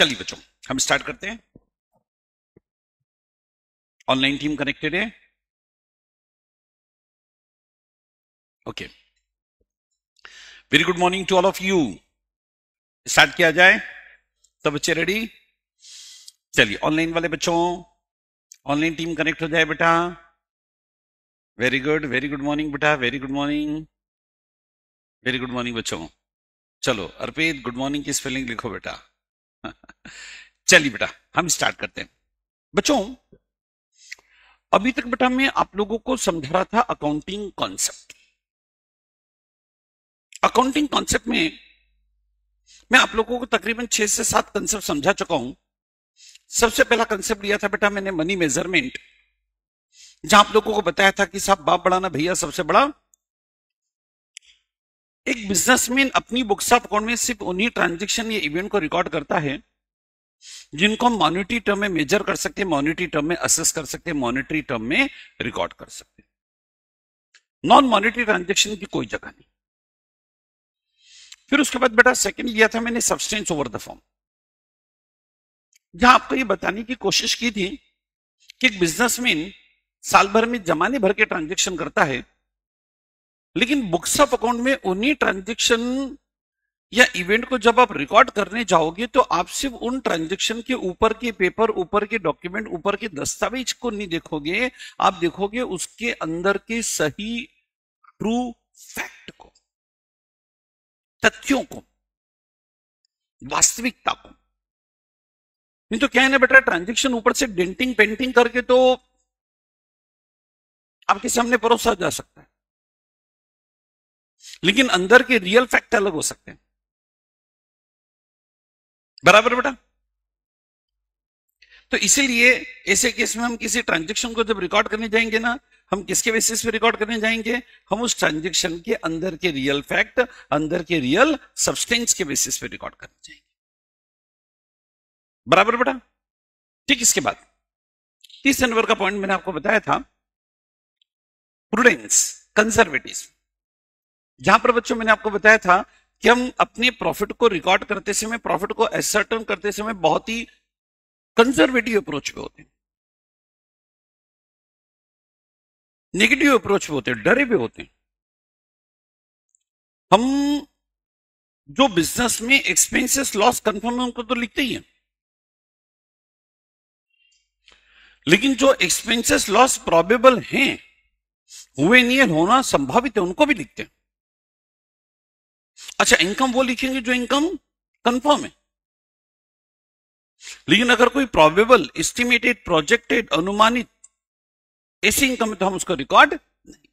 चलिए बच्चों हम स्टार्ट करते हैं। ऑनलाइन टीम कनेक्टेड है। Okay, very good morning to all of you. Start किया जाए तो बच्चे रेडी? चलिए ऑनलाइन वाले बच्चों, ऑनलाइन टीम कनेक्ट हो जाए बेटा। वेरी गुड मॉर्निंग बेटा, very good morning, very good morning बच्चों। चलो अर्पित गुड मॉर्निंग की स्पेलिंग लिखो बेटा। चलिए बेटा हम स्टार्ट करते हैं। बच्चों अभी तक बेटा मैं आप लोगों को समझा रहा था अकाउंटिंग कॉन्सेप्ट। अकाउंटिंग कॉन्सेप्ट में मैं आप लोगों को तकरीबन 6 से 7 कंसेप्ट समझा चुका हूं। सबसे पहला कंसेप्ट लिया था बेटा मैंने मनी मेजरमेंट, जहां आप लोगों को बताया था कि साहब बाप बड़ा ना भैया सबसे बड़ा। एक बिजनेसमैन अपनी बुक्स ऑफ अकाउंट में सिर्फ उन्हीं ट्रांजैक्शन या इवेंट को रिकॉर्ड करता है जिनको हम मॉनेटरी टर्म में मेजर कर सकते हैं, मॉनेटरी टर्म में असेस कर सकते हैं, मॉनेटरी टर्म में रिकॉर्ड कर सकते हैं। नॉन मॉनेटरी ट्रांजैक्शन की कोई जगह नहीं। फिर उसके बाद बेटा सेकंड लिया था मैंने सब्सटेंस ओवर द फॉर्म, जहां आपको ये बताने की कोशिश की थी कि एक बिजनेसमैन साल भर में जमाने भर के ट्रांजैक्शन करता है, लेकिन बुक्स ऑफ अकाउंट में उन्हीं ट्रांजैक्शन या इवेंट को जब आप रिकॉर्ड करने जाओगे तो आप सिर्फ उन ट्रांजैक्शन के ऊपर के पेपर, ऊपर के डॉक्यूमेंट, ऊपर के दस्तावेज को नहीं देखोगे, आप देखोगे उसके अंदर के सही ट्रू फैक्ट को, तथ्यों को, वास्तविकता को। नहीं तो क्या है ना बेटा, ट्रांजैक्शन ऊपर से डेंटिंग पेंटिंग करके तो आपके सामने परोसा जा सकता है, लेकिन अंदर के रियल फैक्ट अलग हो सकते हैं। बराबर बेटा? तो इसीलिए ऐसे केस में हम किसी ट्रांजैक्शन को जब रिकॉर्ड करने जाएंगे ना, हम किसके बेसिस पे रिकॉर्ड करने जाएंगे? हम उस ट्रांजैक्शन के अंदर के रियल फैक्ट, अंदर के रियल सब्सटेंस के बेसिस पे रिकॉर्ड करने जाएंगे। बराबर बेटा? ठीक, इसके बाद 30 नंबर का पॉइंट मैंने आपको बताया था प्रूडेंस, कंजर्वेटिज्म, जहां पर बच्चों मैंने आपको बताया था कि हम अपने प्रॉफिट को रिकॉर्ड करते समय, प्रॉफिट को एसर्टन करते समय बहुत ही कंजर्वेटिव अप्रोच पे होते हैं, नेगेटिव अप्रोच पे होते हैं, डरे पे होते हैं। हम जो बिजनेस में एक्सपेंसेस लॉस कंफर्म है उनको तो लिखते ही हैं, लेकिन जो एक्सपेंसेस लॉस प्रोबेबल हैं, हुए नहीं है, होना संभावित है, उनको भी लिखते हैं। अच्छा, इनकम वो लिखेंगे जो इनकम कंफर्म है, लेकिन अगर कोई प्रोबेबल, एस्टिमेटेड, प्रोजेक्टेड, अनुमानित ऐसी इनकम है तो हम उसको रिकॉर्ड नहीं।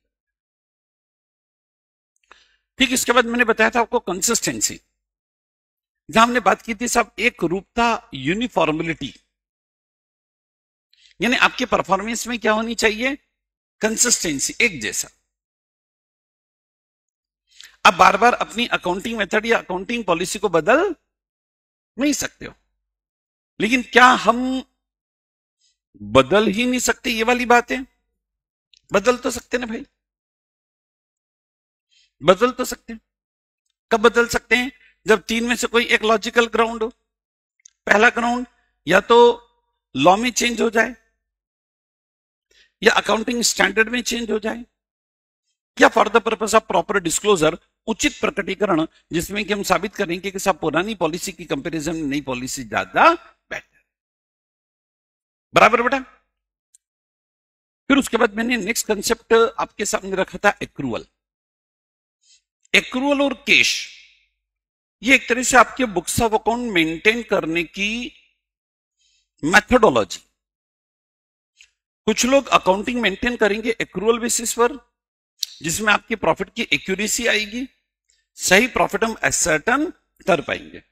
ठीक, इसके बाद मैंने बताया था आपको कंसिस्टेंसी, जहां हमने बात की थी सब एक रूपता, यूनिफॉर्मिलिटी, यानी आपके परफॉर्मेंस में क्या होनी चाहिए? कंसिस्टेंसी, एक जैसा। आप बार बार अपनी अकाउंटिंग मेथड या अकाउंटिंग पॉलिसी को बदल नहीं सकते हो, लेकिन क्या हम बदल ही नहीं सकते? ये वाली बात है। बदल तो सकते ना भाई, बदल तो सकते हैं। कब बदल सकते हैं? जब 3 में से कोई एक लॉजिकल ग्राउंड हो। पहला ग्राउंड या तो लॉ में चेंज हो जाए, या अकाउंटिंग स्टैंडर्ड में चेंज हो जाए, या for the purpose of proper disclosure, उचित प्रकटीकरण, जिसमें कि हम साबित करेंगे कि सब पुरानी पॉलिसी की कंपैरिजन में नई पॉलिसी ज्यादा बेटर। बराबर बेटा? फिर उसके बाद मैंने नेक्स्ट कंसेप्ट आपके सामने रखा था एक्रूअल। एक्रूअल और कैश, ये एक तरह से आपके बुक्स ऑफ अकाउंट मेंटेन करने की मेथोडोलॉजी। कुछ लोग अकाउंटिंग मेंटेन करेंगे एक्रूअल बेसिस पर, जिसमें आपकी प्रॉफिट की एक्यूरेसी आएगी, सही प्रॉफिट हम एसर्टन कर पाएंगे,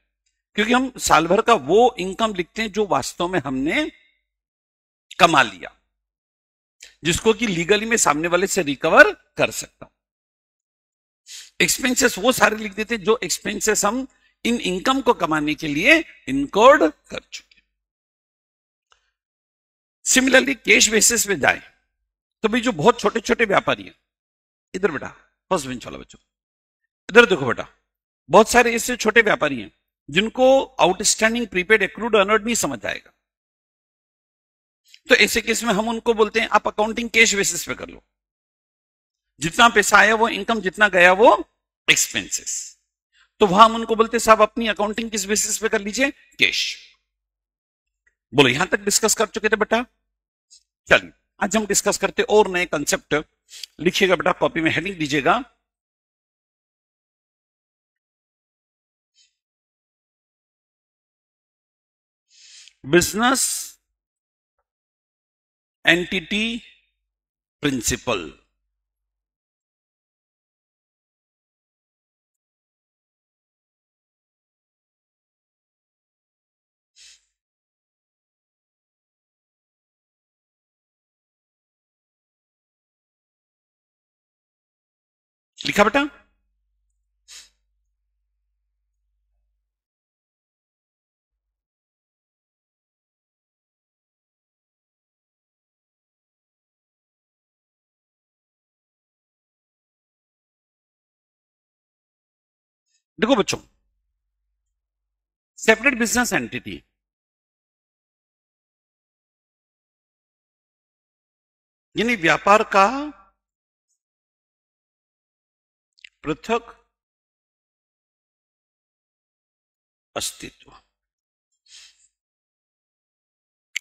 क्योंकि हम साल भर का वो इनकम लिखते हैं जो वास्तव में हमने कमा लिया, जिसको कि लीगली में सामने वाले से रिकवर कर सकता हूं। एक्सपेंसेस वो सारे लिख देते हैं जो एक्सपेंसेस हम इन इनकम को कमाने के लिए इनकोर्ड कर चुके। सिमिलरली कैश बेसिस पे जाए तो भाई जो बहुत छोटे छोटे व्यापारी हैं, इधर बेटा फर्स्ट बेंच वाला बच्चों, इधर देखो बेटा, बहुत सारे ऐसे छोटे व्यापारी हैं जिनको आउटस्टैंडिंग प्रीपेड एक्रूड अर्नर्ड नहीं समझ आएगा, तो ऐसे केस में हम उनको बोलते हैं आप अकाउंटिंग कैश बेसिस पे कर लो, जितना पैसा आया वो इनकम, जितना गया वो एक्सपेंसेस। तो वहां हम उनको बोलते हैं साहब अपनी अकाउंटिंग किस बेसिस पे कर लीजिए, कैश। बोलो यहां तक डिस्कस कर चुके थे बेटा? चलिए आज हम डिस्कस करते और नए कंसेप्ट। लिखिएगा बेटा, कॉपी में हेडिंग दीजिएगा, बिजनेस एंटिटी प्रिंसिपल। लिखा बेटा? देखो बच्चों, सेपरेट बिजनेस एंटिटी यानी व्यापार का पृथक अस्तित्व।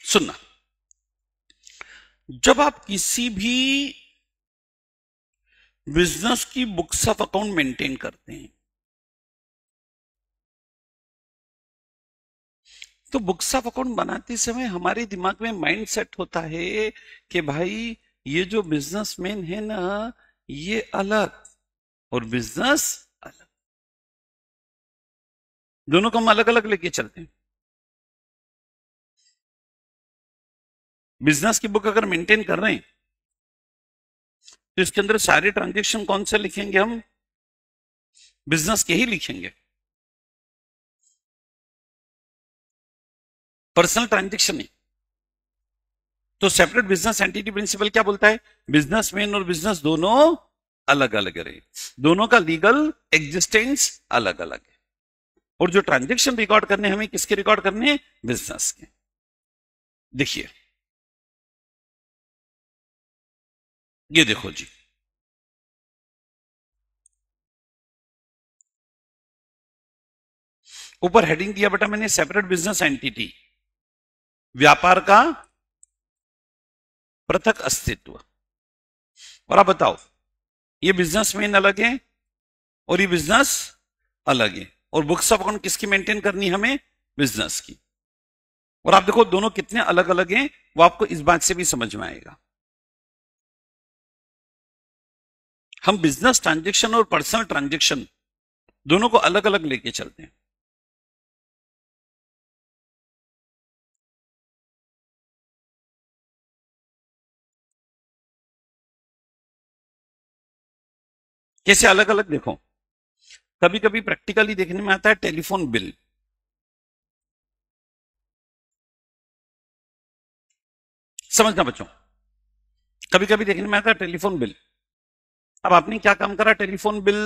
सुनना, जब आप किसी भी बिजनेस की बुक्स ऑफ अकाउंट मेंटेन करते हैं, तो बुक्स ऑफ अकाउंट बनाते समय हमारे दिमाग में माइंड सेट होता है कि भाई ये जो बिजनेसमैन है ना, ये अलग और बिजनेस अलग, दोनों को हम अलग अलग लेके चलते हैं। बिजनेस की बुक अगर मेंटेन कर रहे हैं तो इसके अंदर सारे ट्रांजेक्शन कौन से लिखेंगे हम? बिजनेस के ही लिखेंगे, पर्सनल ट्रांजेक्शन नहीं। तो सेपरेट बिजनेस एंटिटी प्रिंसिपल क्या बोलता है? बिजनेसमैन और बिजनेस दोनों अलग अलग रहे, दोनों का लीगल एग्जिस्टेंस अलग अलग है, और जो ट्रांजेक्शन रिकॉर्ड करने हमें किसके रिकॉर्ड करने हैं? बिजनेस के। देखिए ये देखो जी, ऊपर हेडिंग दिया बेटा मैंने, सेपरेट बिजनेस एंटिटी, व्यापार का पृथक अस्तित्व। और आप बताओ, ये बिजनेसमैन अलग है और ये बिजनेस अलग है, और बुक्स ऑफ अकाउंट किसकी मेंटेन करनी हमें? बिजनेस की। और आप देखो दोनों कितने अलग अलग हैं, वो आपको इस बात से भी समझ में आएगा। हम बिजनेस ट्रांजेक्शन और पर्सनल ट्रांजेक्शन दोनों को अलग अलग लेके चलते हैं। कैसे अलग अलग? देखो, कभी कभी प्रैक्टिकली देखने में आता है टेलीफोन बिल। समझना बच्चों, कभी कभी देखने में आता है टेलीफोन बिल। अब आपने क्या काम करा? टेलीफोन बिल,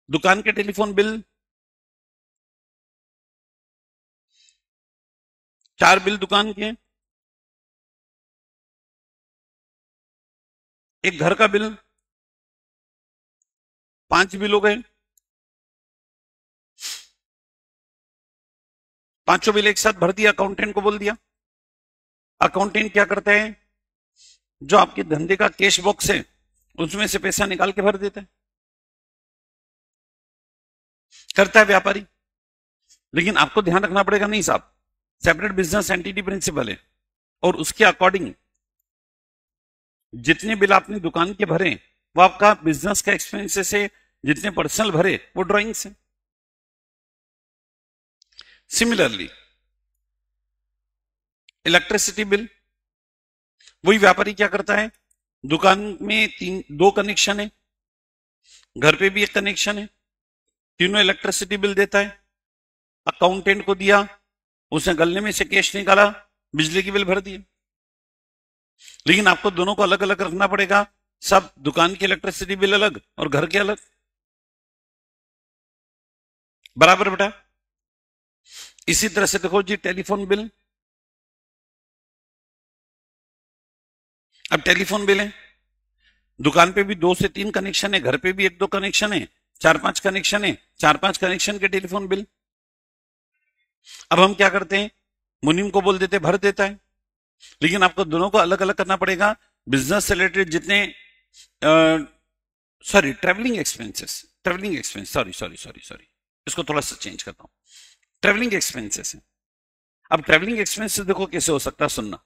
दुकान के टेलीफोन बिल, 4 बिल दुकान के, एक घर का बिल, 5 बिल हो गए। पांचों बिल एक साथ भर दिया, अकाउंटेंट को बोल दिया। अकाउंटेंट क्या करता है? जो आपके धंधे का कैश बॉक्स है उसमें से पैसा निकाल के भर देता है, करता है व्यापारी। लेकिन आपको ध्यान रखना पड़ेगा, नहीं साहब, सेपरेट बिजनेस एंटिटी प्रिंसिपल है, और उसके अकॉर्डिंग जितने बिल आपने दुकान के भरे वो आपका बिजनेस का एक्सपेंसेस है, जितने पर्सनल भरे वो ड्राइंग से। सिमिलरली इलेक्ट्रिसिटी बिल, वही व्यापारी क्या करता है? दुकान में 2 कनेक्शन है, घर पे भी 1 कनेक्शन है, तीनों इलेक्ट्रिसिटी बिल देता है, अकाउंटेंट को दिया, उसने गलने में से कैश निकाला, बिजली की बिल भर दिए। लेकिन आपको दोनों को अलग अलग रखना पड़ेगा, सब दुकान की इलेक्ट्रिसिटी बिल अलग और घर के अलग। बराबर बेटा। इसी तरह से देखो जी टेलीफोन बिल। अब टेलीफोन बिल है, दुकान पे भी 2 से 3 कनेक्शन है, घर पे भी 1-2 कनेक्शन है, 4-5 कनेक्शन है, 4-5 कनेक्शन के टेलीफोन बिल। अब हम क्या करते हैं, मुनीम को बोल देते भर देता है, लेकिन आपको दोनों को अलग अलग करना पड़ेगा। बिजनेस से रिलेटेड जितने सॉरी ट्रेवलिंग एक्सपेंस सॉरी इसको थोड़ा सा चेंज करता हूं। ट्रेवलिंग एक्सपेंसेस है। अब ट्रेवलिंग एक्सपेंसेस देखो कैसे हो सकता है, सुनना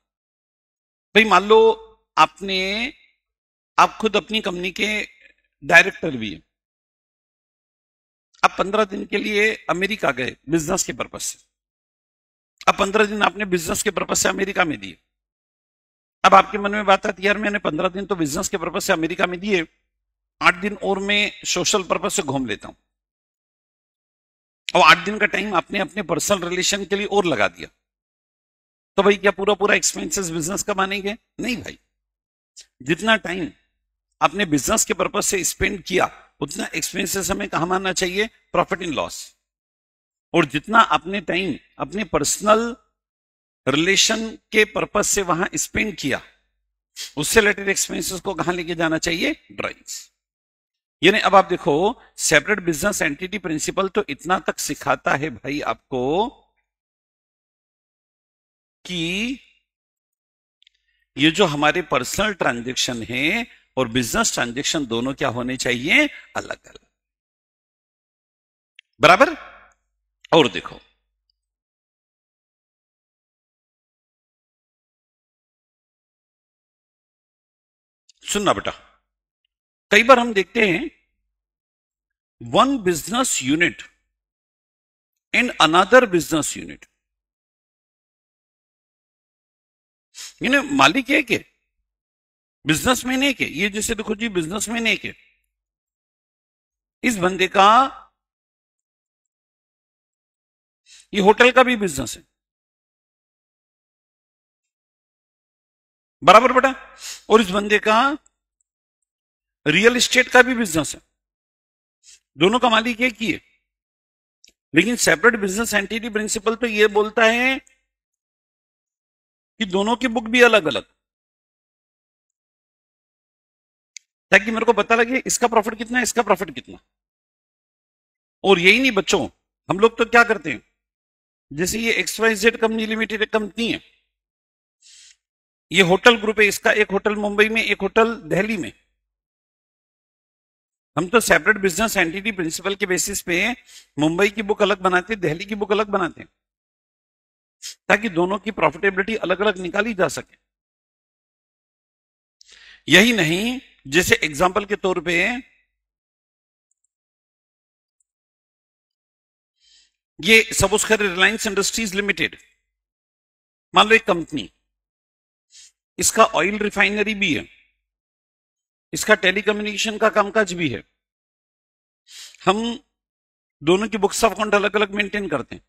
भाई। मान लो आप खुद अपनी कंपनी के डायरेक्टर भी हैं, आप 15 दिन के लिए अमेरिका गए बिजनेस के पर्पज से। अब 15 दिन आपने बिजनेस के पर्पज से अमेरिका में दिए। अब आपके मन में बात आती है, यार मैंने 15 दिन तो बिजनेस के पर्पज से अमेरिका में दिए, 8 दिन और मैं सोशल पर्पज से घूम लेता हूं। और 8 दिन का टाइम आपने अपने पर्सनल रिलेशन के लिए और लगा दिया, तो भाई क्या पूरा पूरा एक्सपेंसेस बिजनेस का मानेंगे? नहीं भाई। जितना टाइम आपने बिजनेस के पर्पज से स्पेंड किया उतना एक्सपेंसेस हमें कहां मानना चाहिए? Profit in loss. और जितना आपने टाइम अपने पर्सनल रिलेशन के पर्पज से वहां स्पेंड किया उससे रिलेटेड एक्सपेंसेस को कहां लेके जाना चाहिए? ड्राइंग्स। यानी अब आप देखो, सेपरेट बिजनेस एंटिटी प्रिंसिपल तो इतना तक सिखाता है भाई आपको कि ये जो हमारे पर्सनल ट्रांजैक्शन है और बिजनेस ट्रांजैक्शन दोनों क्या होने चाहिए? अलग अलग। बराबर। और देखो, सुनना बेटा, कई बार हम देखते हैं one business unit and another business unit, यानी मालिक एक है, बिजनेसमैन एक है। ये जैसे देखो जी, बिजनेसमैन एक है, इस बंदे का ये होटल का भी बिजनेस है, बराबर बेटा। और इस बंदे का रियल एस्टेट का भी बिजनेस है, दोनों का मालिक एक ही है। लेकिन सेपरेट बिजनेस एंटिटी प्रिंसिपल तो ये बोलता है कि दोनों की बुक भी अलग अलग, ताकि मेरे को पता लगे इसका प्रॉफिट कितना है, इसका प्रॉफिट कितना। और यही नहीं बच्चों, हम लोग तो क्या करते हैं, जैसे ये XYZ कंपनी लिमिटेड एक कंपनी है, ये होटल ग्रुप है, इसका एक होटल मुंबई में, एक होटल दिल्ली में। हम तो सेपरेट बिजनेस एंटिटी प्रिंसिपल के बेसिस पे मुंबई की बुक अलग बनाते हैं, दिल्ली की बुक अलग बनाते हैं, ताकि दोनों की प्रॉफिटेबिलिटी अलग अलग निकाली जा सके। यही नहीं, जैसे एग्जांपल के तौर पे ये सपोज करें रिलायंस इंडस्ट्रीज लिमिटेड, मान लो एक कंपनी, इसका ऑयल रिफाइनरी भी है, इसका टेलीकम्युनिकेशन का कामकाज भी है। हम दोनों की बुक्स ऑफ अकाउंट अलग अलग मेंटेन करते हैं,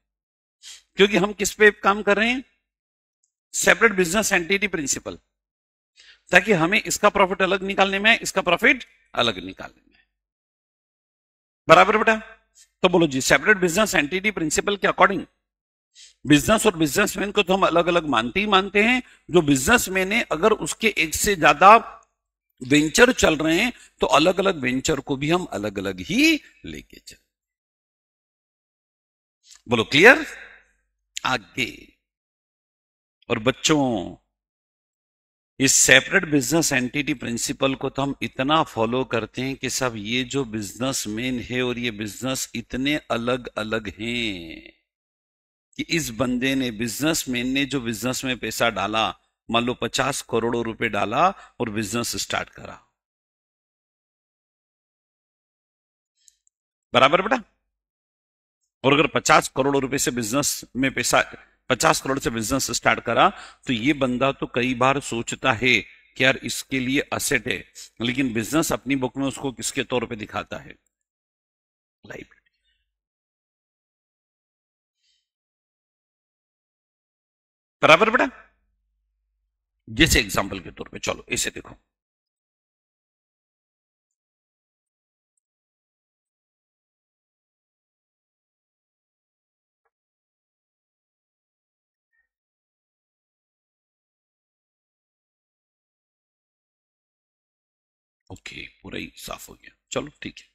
क्योंकि हम किस पे काम कर रहे हैं? सेपरेट बिजनेस एंटिटी प्रिंसिपल, ताकि हमें इसका प्रॉफिट अलग निकालने में, इसका प्रॉफिट अलग निकालने में। बराबर बेटा। तो बोलो जी, सेपरेट बिजनेस एंटिटी प्रिंसिपल के अकॉर्डिंग बिजनेस और बिजनेसमैन को तो हम अलग अलग मानते ही मानते हैं। जो बिजनेसमैन है, अगर उसके एक से ज्यादा वेंचर चल रहे हैं तो अलग अलग वेंचर को भी हम अलग अलग ही लेके चल। बोलो क्लियर? आगे। और बच्चों, इस सेपरेट बिजनेस एंटिटी प्रिंसिपल को तो हम इतना फॉलो करते हैं कि सब ये जो बिजनेसमैन है और ये बिजनेस इतने अलग अलग हैं कि इस बंदे ने, बिजनेसमैन ने जो बिजनेस में पैसा डाला, मान लो 50 करोड़ रुपए डाला और बिजनेस स्टार्ट करा, बराबर बेटा। और अगर 50 करोड़ रुपए से बिजनेस में पैसा, 50 करोड़ से बिजनेस स्टार्ट करा, तो ये बंदा तो कई बार सोचता है कि यार इसके लिए असेट है, लेकिन बिजनेस अपनी बुक में उसको किसके तौर पे दिखाता है? लाइबिलिटी। बराबर बेटा। जैसे एग्जांपल के तौर पे चलो इसे देखो, ओके, पूरा ही साफ हो गया, चलो ठीक है।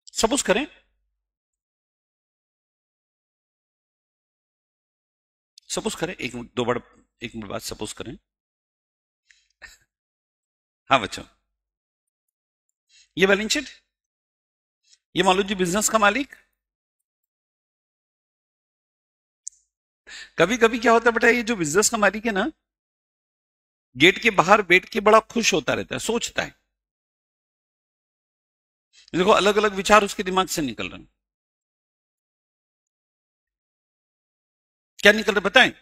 सपोज करें, एक मिनट, दो बार, एक मिनट बाद सपोज करें। हाँ बच्चों, ये बैलेंस शीट, ये मान लो जी बिजनेस का मालिक। कभी कभी क्या होता है बेटा, ये जो बिजनेस का मालिक है ना, गेट के बाहर बैठ के बड़ा खुश होता रहता है, सोचता है। देखो अलग अलग विचार उसके दिमाग से निकल रहे हैं। क्या निकल रहे बताएं?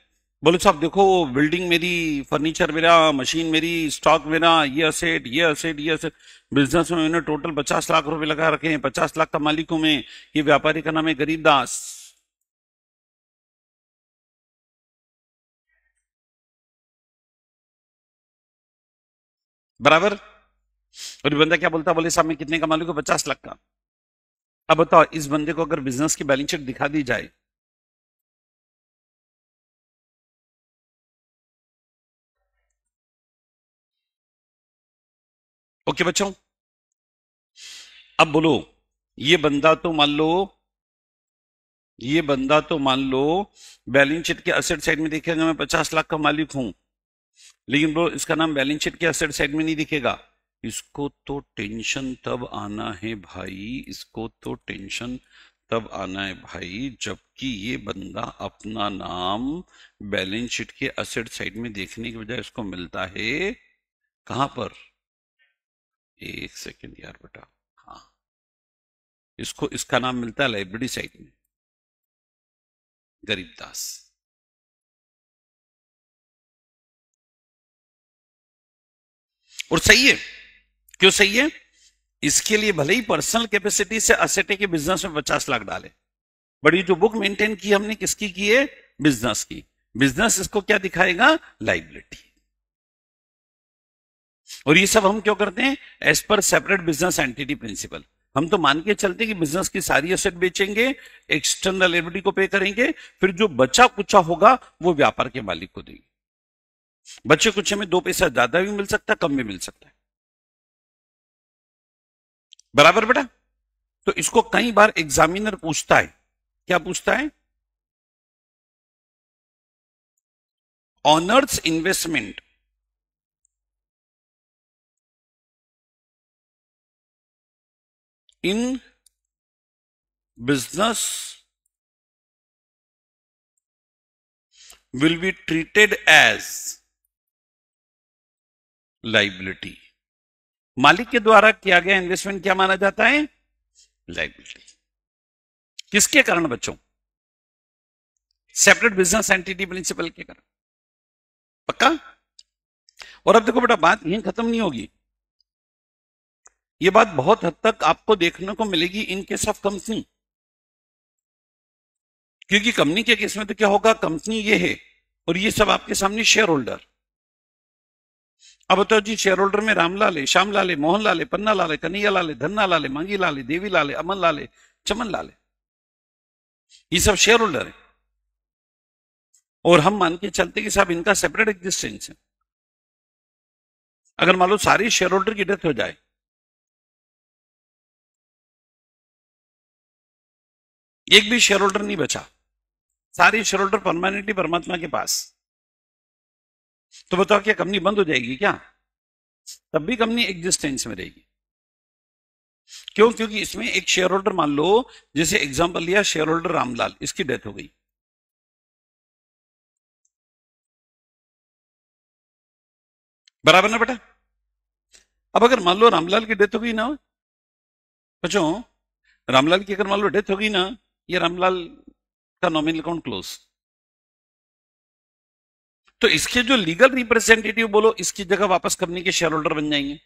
बोले साहब देखो, बिल्डिंग मेरी, फर्नीचर मेरा, मशीन मेरी, स्टॉक मेरा, ये असेट, ये असेट, ये असेट। बिजनेस में मैंने टोटल 50 लाख रुपए लगा रखे हैं, 50 लाख का मालिक हूं मैं। ये व्यापारी का नाम है गरीबदास। बराबर। और ये बंदा क्या बोलता, बोले साहब मैं कितने का मालिक हूं? 50 लाख का। अब बताओ, इस बंदे को अगर बिजनेस की बैलेंस शीट दिखा दी जाए, ओके बच्चों, अब बोलो, ये बंदा तो मान लो, ये बंदा तो मान लो बैलेंस शीट के असेट साइड में देखेगा मैं 50 लाख का मालिक हूं, लेकिन ब्रो इसका नाम बैलेंस शीट के असेट साइड में नहीं दिखेगा। इसको तो टेंशन तब आना है भाई, इसको तो टेंशन तब आना है भाई, जबकि ये बंदा अपना नाम बैलेंस शीट के असेट साइड में देखने के बजाय इसको मिलता है कहां पर? एक सेकेंड यार बेटा, हाँ, इसको इसका नाम मिलता है लाइब्रेरी साइड में, गरीबदास। और सही है, क्यों सही है? इसके लिए भले ही पर्सनल कैपेसिटी से असेटे के बिजनेस में 50 लाख डाले, बट ये जो बुक मेंटेन की हमने किसकी की है? बिजनेस की। बिजनेस इसको क्या दिखाएगा? लाइबिलिटी। और ये सब हम क्यों करते हैं? As per separate business entity principal. हम तो मान के चलते कि बिजनेस की सारी एसेट बेचेंगे, एक्सटर्नल लायबिलिटी को पे करेंगे, फिर जो बचा कुचा होगा वो व्यापार के मालिक को देंगे। बचे कुछ में 2 पैसा ज्यादा भी मिल सकता है, कम भी मिल सकता है। बराबर बेटा? तो इसको कई बार एग्जामिनर पूछता है, क्या पूछता है? Honours investment in business will be treated as liability। मालिक के द्वारा किया गया इन्वेस्टमेंट क्या माना जाता है? लाइबिलिटी। किसके कारण बच्चों? सेपरेट बिजनेस एंटिटी प्रिंसिपल के कारण। पक्का? और अब देखो बेटा, बात यहीं खत्म नहीं होगी, ये बात बहुत हद तक आपको देखने को मिलेगी इन केस ऑफ कंपनी। क्योंकि कंपनी के केस में तो क्या होगा, कंपनी ये है और ये सब आपके सामने शेयर होल्डर। अब बताओ जी, शेयर होल्डर में रामलाल है, श्यामलाल है, मोहनलाल है, पन्नालाल है, कन्हैयालाल है, धन्नालाल है, मांगीलाल है, देवीलाल है, अमनलाल है, चमनलाल है, ये सब शेयर होल्डर है। और हम मान के चलते कि साहब इनका सेपरेट एग्जिस्टेंस है। अगर मान लो सारे शेयर होल्डर की डेथ हो जाए, एक भी शेयर होल्डर नहीं बचा, सारे शेयर होल्डर परमानेंटली परमात्मा के पास, तो बताओ क्या कंपनी बंद हो जाएगी क्या? तब भी कंपनी एग्जिस्टेंस में रहेगी। क्यों? क्योंकि इसमें एक शेयर होल्डर, मान लो जैसे एग्जांपल लिया, शेयर होल्डर रामलाल, इसकी डेथ हो गई, बराबर ना बेटा? अब अगर मान लो रामलाल की डेथ हो गई ना बच्चों, रामलाल की अगर मान लो डेथ हो गई ना, ये रामलाल का नॉमिनल अकाउंट क्लोज। तो इसके जो लीगल रिप्रेजेंटेटिव बोलो, इसकी जगह वापस कंपनी के शेयर होल्डर बन जाएंगे।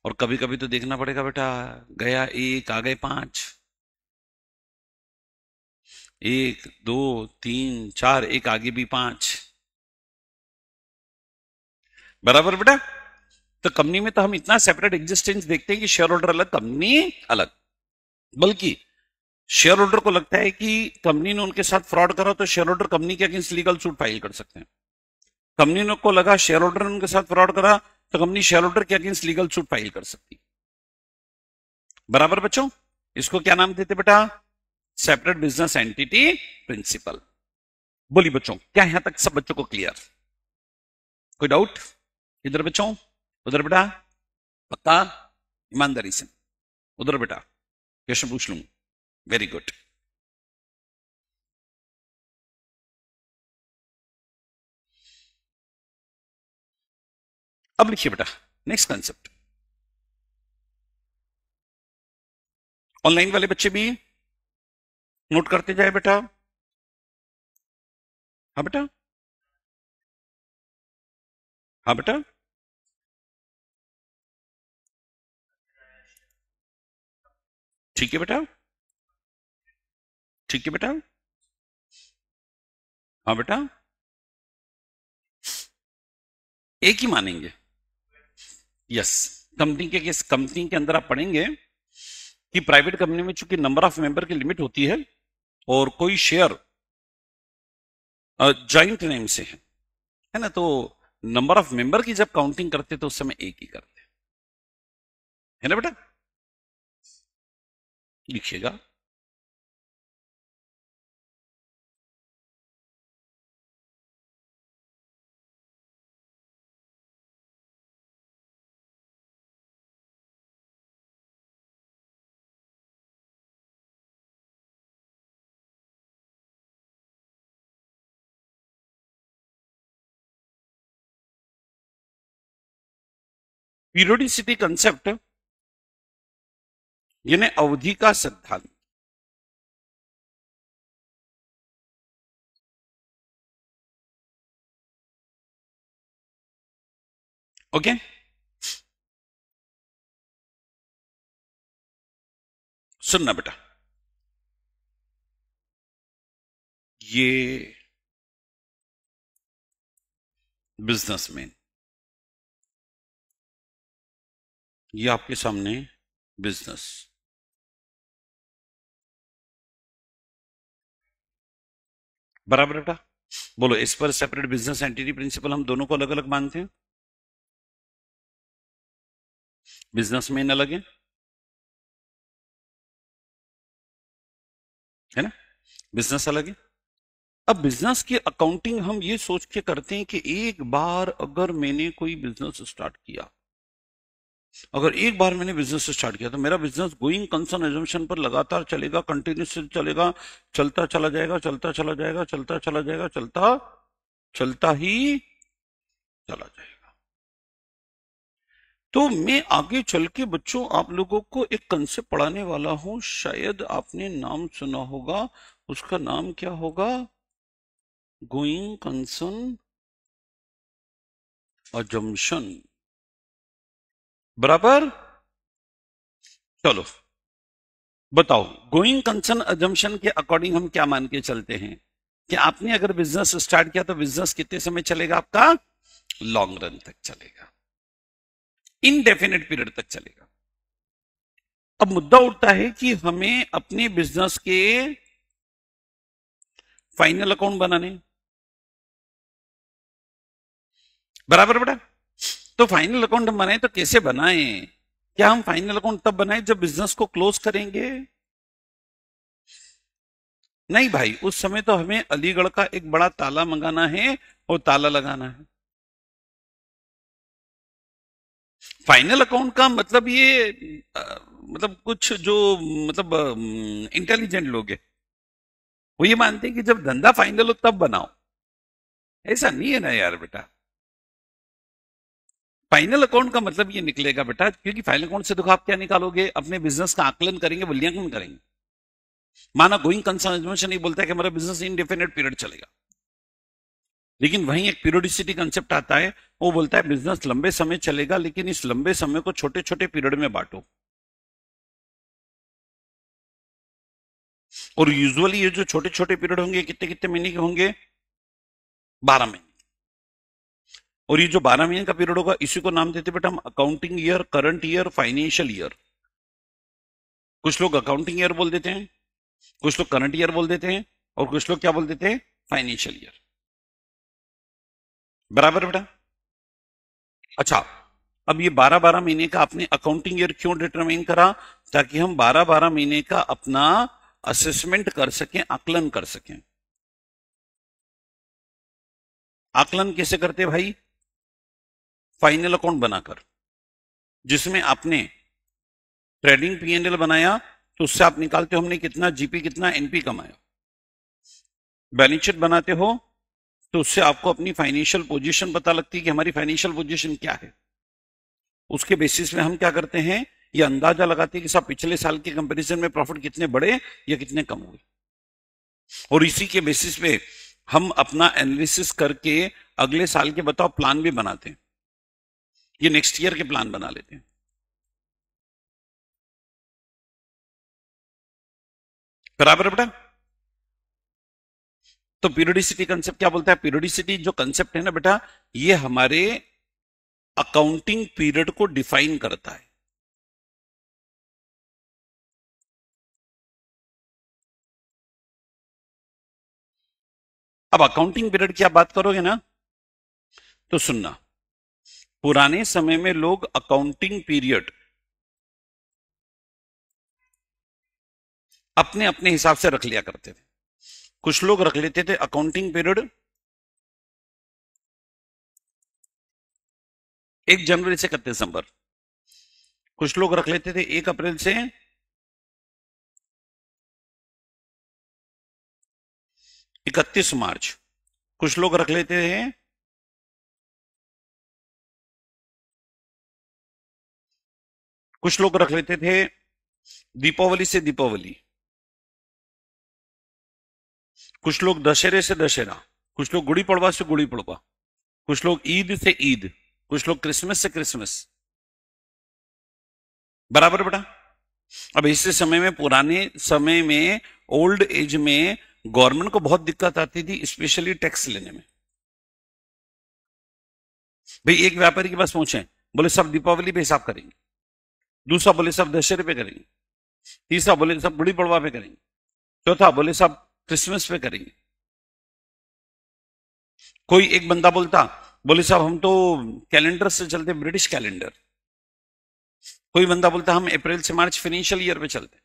और कभी कभी तो देखना पड़ेगा बेटा, गया एक आ गए 5, 1 2 3 4, एक आगे भी 5, बराबर बेटा? तो कंपनी में तो हम इतना सेपरेट एग्जिस्टेंस देखते हैं कि शेयर होल्डर अलग, कंपनी अलग। बल्कि शेयर होल्डर को लगता है कि कंपनी ने उनके साथ फ्रॉड करा, तो शेयर होल्डर कंपनी के अगेंस्ट लीगल सूट फाइल कर सकते हैं। कंपनी को लगा शेयर होल्डर ने उनके साथ फ्रॉड करा, तो कंपनी शेयर होल्डर के अगेंस्ट लीगल सूट फाइल कर सकती। बराबर बच्चों, इसको क्या नाम देते बेटा? Separate business entity principle. बोली बच्चों, क्या यहां तक सब बच्चों को क्लियर? कोई डाउट? इधर बच्चों, उधर बेटा, पक्का ईमानदारी से उधर बेटा क्वेश्चन पूछ लूंगा। Very good. अब लिखिए बेटा नेक्स्ट कंसेप्ट। ऑनलाइन वाले बच्चे भी नोट करते जाए बेटा। हाँ बेटा, हाँ बेटा, ठीक है बेटा, ठीक है बेटा, हाँ बेटा, एक ही मानेंगे। यस, कंपनी के अंदर आप पढ़ेंगे कि प्राइवेट कंपनी में चूंकि नंबर ऑफ मेंबर की लिमिट होती है और कोई शेयर जॉइंट नेम से है ना, तो नंबर ऑफ मेंबर की जब काउंटिंग करते तो उस समय एक ही करते है ना बेटा। लिखिएगा, पीरियोडिसिटी कंसेप्ट यानी अवधि का सिद्धांत। ओके, सुनना बेटा, ये बिजनेसमैन, ये आपके सामने बिजनेस, बराबर बेटा। बोलो, इस पर सेपरेट बिजनेस एंटिटी प्रिंसिपल हम दोनों को अलग अलग मानते हैं। बिजनेसमैन अलग है ना, बिजनेस अलग है। अब बिजनेस की अकाउंटिंग हम ये सोच के करते हैं कि एक बार अगर मैंने कोई बिजनेस स्टार्ट किया, अगर एक बार मैंने बिजनेस स्टार्ट किया तो मेरा बिजनेस गोइंग कंसर्न एजम्पशन पर लगातार चलेगा, कंटिन्यूस चलेगा, चलता चला जाएगा, चलता चला जाएगा, चलता चला जाएगा, चलता चलता ही चला जाएगा। तो मैं आगे चल के बच्चों आप लोगों को एक कंसेप्ट पढ़ाने वाला हूं, शायद आपने नाम सुना होगा, उसका नाम क्या होगा? Going concern assumption. बराबर। चलो बताओ, गोइंग कंसर्न अजम्पशन के अकॉर्डिंग हम क्या मान के चलते हैं कि आपने अगर बिजनेस स्टार्ट किया तो बिजनेस कितने समय चलेगा आपका? लॉन्ग रन तक चलेगा, इनडेफिनेट पीरियड तक चलेगा। अब मुद्दा उठता है कि हमें अपने बिजनेस के फाइनल अकाउंट बनाने, बराबर बेटा। तो फाइनल अकाउंट हम बनाए तो कैसे बनाएं? क्या हम फाइनल अकाउंट तब बनाए जब बिजनेस को क्लोज करेंगे? नहीं भाई, उस समय तो हमें अलीगढ़ का एक बड़ा ताला मंगाना है और ताला लगाना है। फाइनल अकाउंट का मतलब ये मतलब कुछ जो मतलब इंटेलिजेंट लोग हैं वो ये मानते हैं कि जब धंधा फाइनल हो तब बनाओ। ऐसा नहीं है ना यार बेटा। फाइनल अकाउंट का मतलब ये निकलेगा बेटा, क्योंकि फाइनल अकाउंट से देखो आप क्या निकालोगे, अपने बिजनेस का आकलन करेंगे, मूल्यांकन करेंगे। माना गोइंग कंसर्न नहीं बोलता है कि हमारा बिजनेस इनडेफिनेट पीरियड चलेगा, लेकिन वहीं एक पीरियोडिसिटी कंसेप्ट आता है, वो बोलता है बिजनेस लंबे समय चलेगा, लेकिन इस लंबे समय को छोटे छोटे पीरियड में बांटो। और यूजुअली ये जो छोटे छोटे पीरियड होंगे कितने कितने महीने के होंगे? 12 महीने। और ये जो 12 महीने का पीरियड होगा इसी को नाम देते बेटा हम accounting year, current year, financial year. कुछ लोग अकाउंटिंग ईयर बोल देते हैं, कुछ लोग करंट ईयर बोल देते हैं, और कुछ लोग क्या बोल देते हैं? Financial year. बराबर बेटा। अच्छा, अब ये 12-12 महीने का आपने अकाउंटिंग ईयर क्यों डिटरमाइन करा? ताकि हम 12-12 महीने का अपना असेसमेंट कर सकें, आकलन कर सकें। आकलन कैसे करते भाई? फाइनल अकाउंट बनाकर, जिसमें आपने ट्रेडिंग पीएनएल बनाया, तो उससे आप निकालते हो हमने कितना जीपी, कितना एनपी कमाया। बैलेंस शीट बनाते हो तो उससे आपको अपनी फाइनेंशियल पोजीशन पता लगती है कि हमारी फाइनेंशियल पोजीशन क्या है। उसके बेसिस में हम क्या करते हैं, ये अंदाजा लगाते हैं कि साहब पिछले साल के कंपैरिजन में प्रॉफिट कितने बढ़े या कितने कम हुए, और इसी के बेसिस पे हम अपना एनालिसिस करके अगले साल के बताओ प्लान भी बनाते हैं। ये नेक्स्ट ईयर के प्लान बना लेते हैं। बराबर बेटा। तो पीरियोडिसिटी कंसेप्ट क्या बोलता है? पीरियोडिसिटी जो कंसेप्ट है ना बेटा, ये हमारे अकाउंटिंग पीरियड को डिफाइन करता है। अब अकाउंटिंग पीरियड की आप बात करोगे ना, तो सुनना, पुराने समय में लोग अकाउंटिंग पीरियड अपने अपने हिसाब से रख लिया करते थे। कुछ लोग रख लेते थे अकाउंटिंग पीरियड 1 जनवरी से 31 दिसंबर, कुछ लोग रख लेते थे 1 अप्रैल से 31 मार्च, कुछ लोग रख लेते थे दीपावली, कुछ लोग दशहरे से दशहरा, कुछ लोग गुड़ी पड़वा से गुड़ी पड़वा, कुछ लोग ईद से ईद, कुछ लोग क्रिसमस से क्रिसमस। बराबर बेटा। अब इस समय में, पुराने समय में, ओल्ड एज में गवर्नमेंट को बहुत दिक्कत आती थी, स्पेशली टैक्स लेने में। भाई एक व्यापारी के पास पहुंचे, बोले सब दीपावली पे हिसाब करेंगे, दूसरा बोले सब दशहरे पे करेंगे, तीसरा बोले सब गुड़ी पड़वा पे करेंगे, चौथा बोले सब क्रिसमस पे करेंगे। कोई एक बंदा बोलता, बोले साहब हम तो कैलेंडर से चलते, ब्रिटिश कैलेंडर। कोई बंदा बोलता हम अप्रैल से मार्च फाइनेंशियल ईयर पे चलते,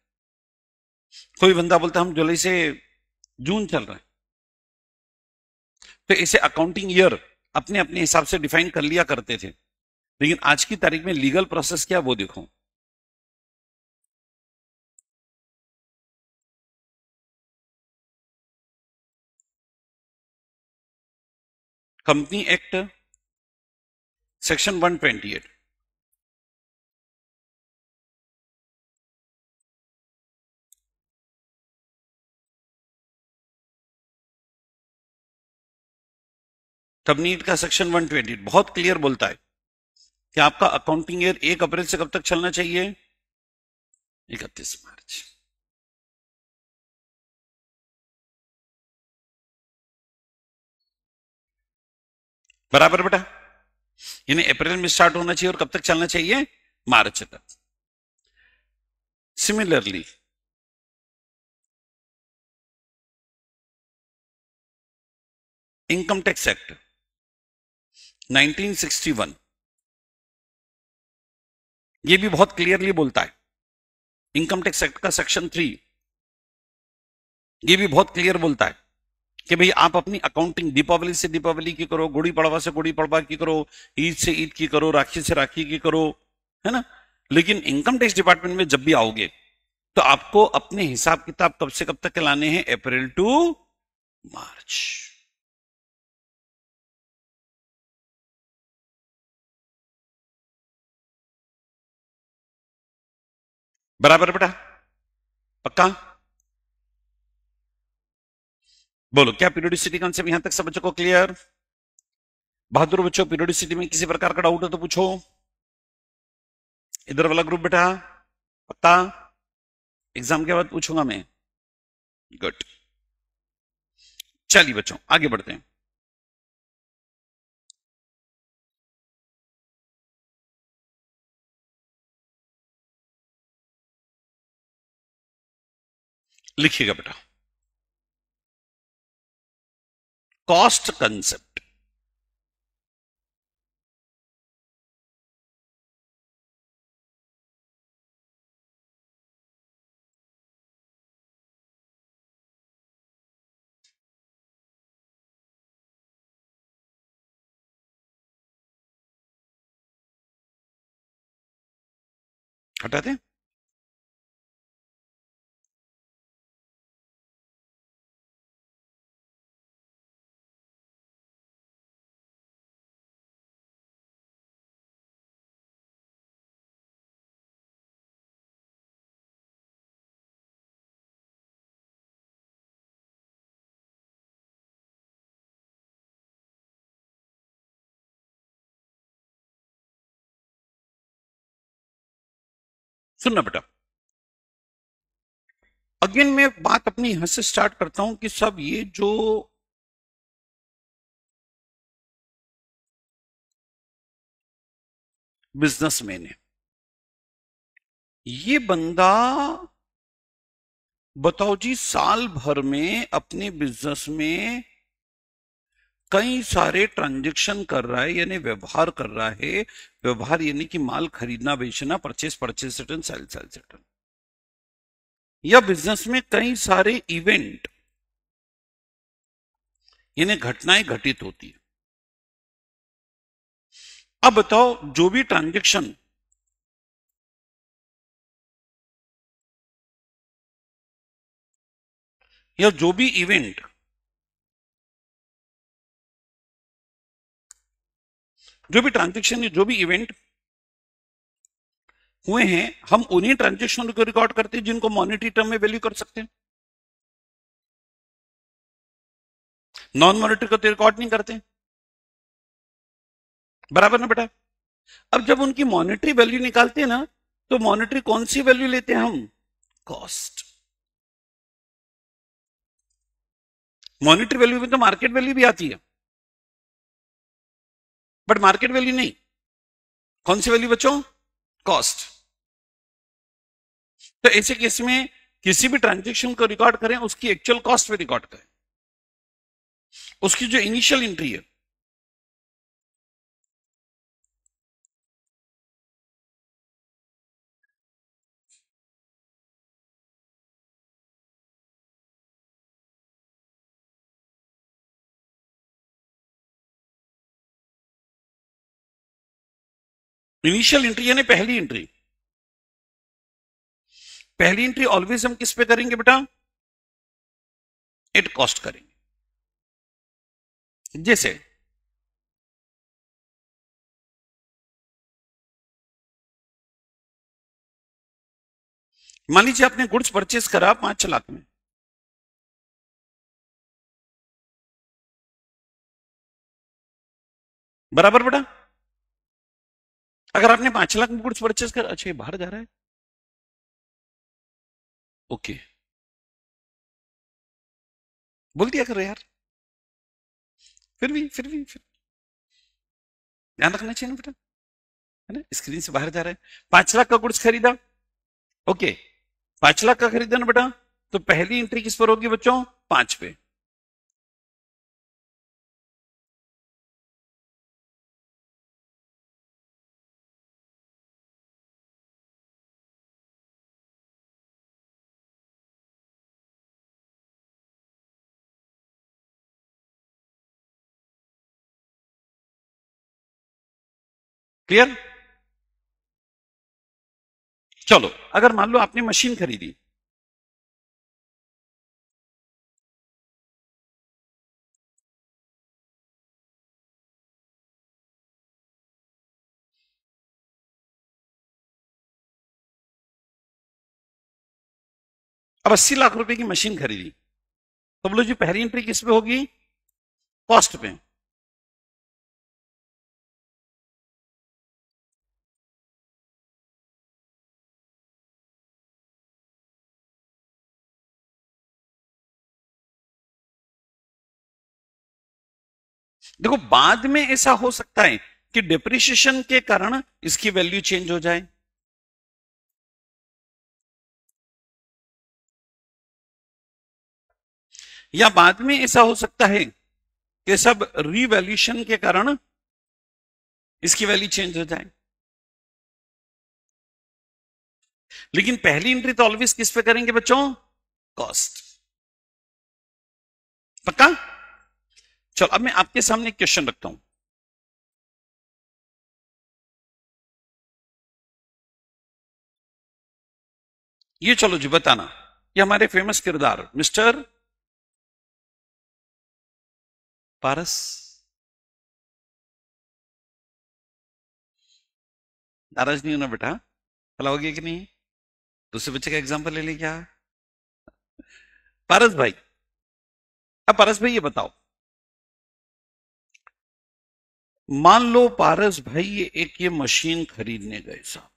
कोई बंदा बोलता हम जुलाई से जून चल रहे हैं। तो इसे अकाउंटिंग ईयर अपने अपने हिसाब से डिफाइन कर लिया करते थे। लेकिन आज की तारीख में लीगल प्रोसेस क्या, वो देखो। Company act section 128, company act का सेक्शन 128 बहुत क्लियर बोलता है कि आपका अकाउंटिंग ईयर 1 अप्रैल से कब तक चलना चाहिए? 31 मार्च। बराबर बेटा। यानी अप्रैल में स्टार्ट होना चाहिए और कब तक चलना चाहिए? मार्च तक। सिमिलरली इनकम टैक्स एक्ट 1961 ये भी बहुत क्लियरली बोलता है, इनकम टैक्स एक्ट का सेक्शन 3 ये भी बहुत क्लियर बोलता है कि भाई आप अपनी अकाउंटिंग दीपावली से दीपावली की करो, गुड़ी पड़वा से गुड़ी पड़वा की करो, ईद से ईद की करो, राखी से राखी की करो, है ना। लेकिन इनकम टैक्स डिपार्टमेंट में जब भी आओगे तो आपको अपने हिसाब किताब कब से कब तक के लाने हैं? अप्रैल टू मार्च। बराबर बेटा। पक्का? बोलो, क्या पीरियोडिसिटी कॉन्सेप्ट यहां तक सब बच्चों को क्लियर? बहादुर बच्चों, पीरियोडिसिटी में किसी प्रकार का डाउट हो तो पूछो। इधर वाला ग्रुप बेटा, पक्का? एग्जाम के बाद पूछूंगा मैं। गुड। चलिए बच्चों आगे बढ़ते हैं। लिखिएगा बेटा, कॉस्ट कंसेप्ट। हटा दें। सुनना बेटा, अगेन मैं बात अपनी यहां से स्टार्ट करता हूं कि सब ये जो बिजनेसमैन है, ये बंदा बताओ जी साल भर में अपने बिजनेस में कई सारे ट्रांजैक्शन कर रहा है, यानी व्यवहार कर रहा है। व्यवहार यानी कि माल खरीदना बेचना, purchase purchase return, sale sale return, या बिजनेस में कई सारे इवेंट यानी घटनाएं घटित होती है। अब बताओ जो भी ट्रांजैक्शन या जो भी इवेंट, जो भी ट्रांजैक्शन या जो भी इवेंट हुए हैं, हम उन्हीं ट्रांजैक्शन को रिकॉर्ड करते हैं जिनको मॉनेटरी टर्म में वैल्यू कर सकते हैं। नॉन मॉनेटरी को तो रिकॉर्ड नहीं करते, बराबर ना बेटा। अब जब उनकी मॉनेटरी वैल्यू निकालते हैं ना, तो मॉनेटरी कौन सी वैल्यू लेते हैं हम? कॉस्ट। मॉनेटरी वैल्यू में तो मार्केट वैल्यू भी आती है, बट मार्केट वैल्यू नहीं। कौन सी वैल्यू बच्चों? कॉस्ट। तो ऐसे केस में किसी भी ट्रांजेक्शन को रिकॉर्ड करें, उसकी एक्चुअल कॉस्ट पे रिकॉर्ड करें, उसकी जो इनिशियल एंट्री है। इनिशियल एंट्री यानी पहली एंट्री। पहली एंट्री ऑलवेज हम किस पे करेंगे बेटा? एट कॉस्ट करेंगे। जैसे मान लीजिए आपने गुड्स परचेस करा 5 लाख में, बराबर बेटा। अगर आपने 5 लाख में गुड्स परचेस कर, अच्छा ये बाहर जा रहा है, ओके, बोल दिया करो यार। फिर ध्यान रखना चाहिए ना बेटा, है ना। स्क्रीन से बाहर जा रहा है। 5 लाख का गुड्स खरीदा, ओके, 5 लाख का खरीदा ना बेटा, तो पहली एंट्री किस पर होगी बच्चों? 5 पे। क्लियर? चलो, अगर मान लो आपने मशीन खरीदी, अब 80 लाख रुपए की मशीन खरीदी, तो बोलो जी पहली एंट्री किस पे होगी? कॉस्ट पे। देखो बाद में ऐसा हो सकता है कि डिप्रिसिएशन के कारण इसकी वैल्यू चेंज हो जाए, या बाद में ऐसा हो सकता है कि सब रीवैल्यूएशन के कारण इसकी वैल्यू चेंज हो जाए। लेकिन पहली एंट्री तो ऑलवेज किस पे करेंगे बच्चों? कॉस्ट। पक्का? चलो अब मैं आपके सामने एक क्वेश्चन रखता हूं। ये चलो जी बताना, ये हमारे फेमस किरदार मिस्टर पारस। नाराज नहीं होना बेटा, भला हो गया कि नहीं? दूसरे बच्चे का एग्जाम्पल ले ली क्या? पारस भाई, अब पारस भाई ये बताओ, मान लो पारस भाई ये मशीन खरीदने गए साहब,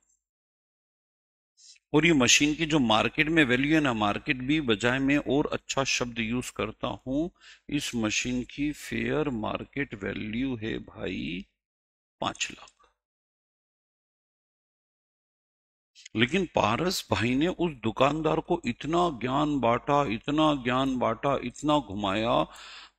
और ये मशीन की जो मार्केट में वैल्यू है ना, मार्केट भी बजाय मैं और अच्छा शब्द यूज करता हूं, इस मशीन की फेयर मार्केट वैल्यू है भाई 5 लाख। लेकिन पारस भाई ने उस दुकानदार को इतना ज्ञान बांटा, इतना ज्ञान बांटा, इतना घुमाया,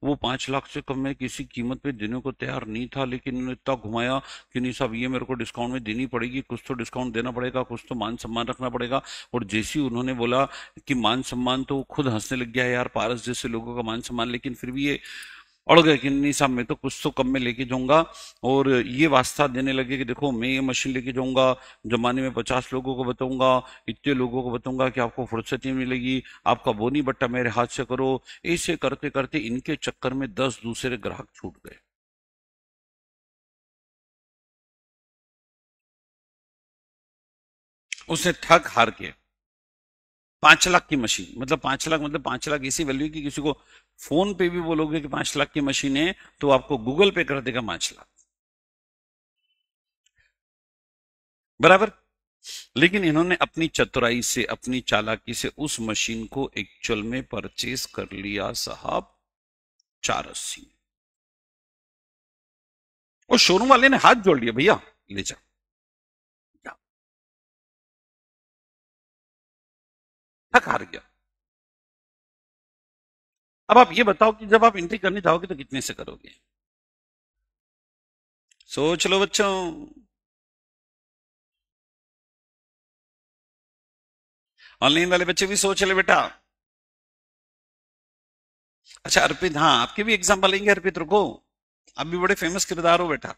वो 5 लाख से कम में किसी कीमत पे देने को तैयार नहीं था, लेकिन उन्होंने इतना घुमाया कि नहीं साहब ये मेरे को डिस्काउंट में देनी पड़ेगी, कुछ तो डिस्काउंट देना पड़ेगा, कुछ तो मान सम्मान रखना पड़ेगा। और जैसे ही उन्होंने बोला कि मान सम्मान, तो वो खुद हंसने लग गया, यार पारस जैसे लोगों का मान सम्मान, लेकिन फिर भी ये अड़ गए कि नहीं साहब मैं तो कुछ तो कम में लेके जाऊंगा। और ये वास्ता देने लगे कि देखो मैं ये मशीन लेके जाऊंगा, जमाने में 50 लोगों को बताऊंगा, इतने लोगों को बताऊंगा कि आपको फुर्सत ही मिलेगी, आपका बोनी बट्टा मेरे हाथ से करो। ऐसे करते करते इनके चक्कर में 10 दूसरे ग्राहक छूट गए। उसने थक हार के 5 लाख की मशीन, मतलब 5 लाख, मतलब 5 लाख ऐसी वैल्यू की किसी को फोन पे भी बोलोगे कि 5 लाख की मशीन है तो आपको गूगल पे कर देगा 5 लाख, बराबर। लेकिन इन्होंने अपनी चतुराई से, अपनी चालाकी से उस मशीन को एक्चुअल में परचेज कर लिया साहब 480। और शोरूम वाले ने हाथ जोड़ लिया, भैया ले जा। थक हार गया। अब आप ये बताओ कि जब आप एंट्री करने जाओगे तो कितने से करोगे? सोच लो बच्चों। ऑनलाइन वाले बच्चे भी सोच ले बेटा। अच्छा अर्पित, हाँ आपके भी एग्जाम्पल लेंगे अर्पित, रुको, आप भी बड़े फेमस किरदार हो बेटा।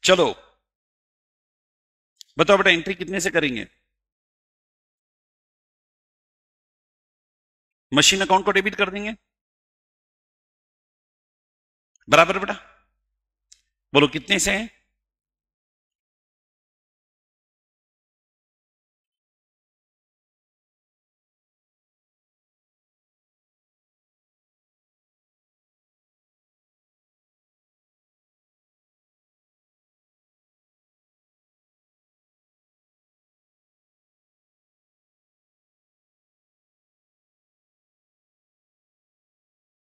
चलो बताओ बेटा, एंट्री कितने से करेंगे? मशीन अकाउंट को डेबिट कर देंगे, बराबर बेटा? बोलो कितने से है?